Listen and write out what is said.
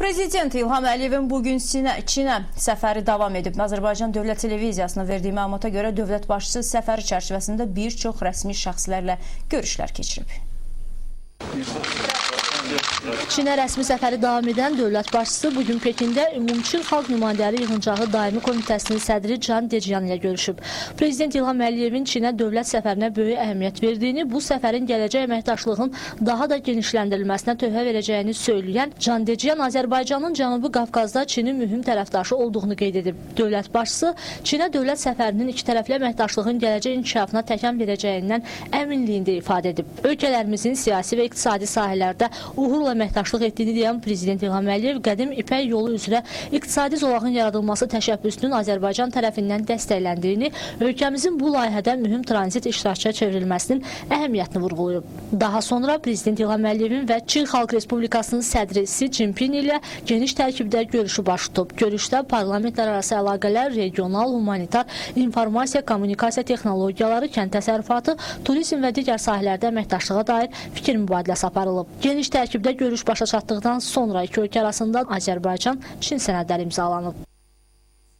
Prezident İlham Əliyevin bugün Çinə səfəri davam edib. Azərbaycan Dövlət Televiziyasına verdiyi məlumata görə dövlət başçısı səfəri çərçivəsində bir çox rəsmi şəxslərlə görüşlər keçirib. Çinə rəsmi səfəri davam edən dövlət başçısı bugün Pekində Ümumçin Xalq Nümayəndələri Yığıncağı Daimi Komitəsinin sədri Can Deciyan ilə görüşüb. Prezident İlham Əliyevin Çinə dövlət səfərinə böyük əhəmiyyət verdiğini, bu səfərin gələcək əməkdaşlığın daha da genişləndirilməsinə töhfə verəcəyini söyləyən Can Deciyan Azərbaycanın Cənubi Qafqazda Çinin mühüm tərəfdaşı olduğunu qeyd edib. Dövlət başçısı Çinə dövlət səfərinin iki tərəfli əməkdaşlığın gələcək inkişafına təkan verəcəyindən əminliyində ifadə edib. Ölkələrimizin siyasi və iqtisadi sahələrdə uğurla əməkdaşlıq etdiyini deyən Prezident İlham Əliyev qədim İpək yolu üzrə iqtisadi zolağın yaradılması təşəbbüsünün Azərbaycan tərəfindən dəstəkləndiyini, ölkəmizin bu layihədə mühüm tranzit iştirakçıya çevrilməsinin əhəmiyyətini vurğulayıb. Daha sonra Prezident İlham Əliyevin və Çin Xalq Respublikasının sədri Xi Jinping ilə geniş tərkibdə görüşü baş tutub. Görüşdə parlamentlərarası əlaqələr, regional, humanitar, informasiya, kommunikasiya texnologiyaları, kənd təsərrüfatı, turizm və digər sahələrdə əməkdaşlığa dair fikir mübadiləsi aparılıb. Geniş tərkibdə görüş başa çatdıqdan sonra iki ölkə arasında Azərbaycan-Çin sənədləri imzalanıb.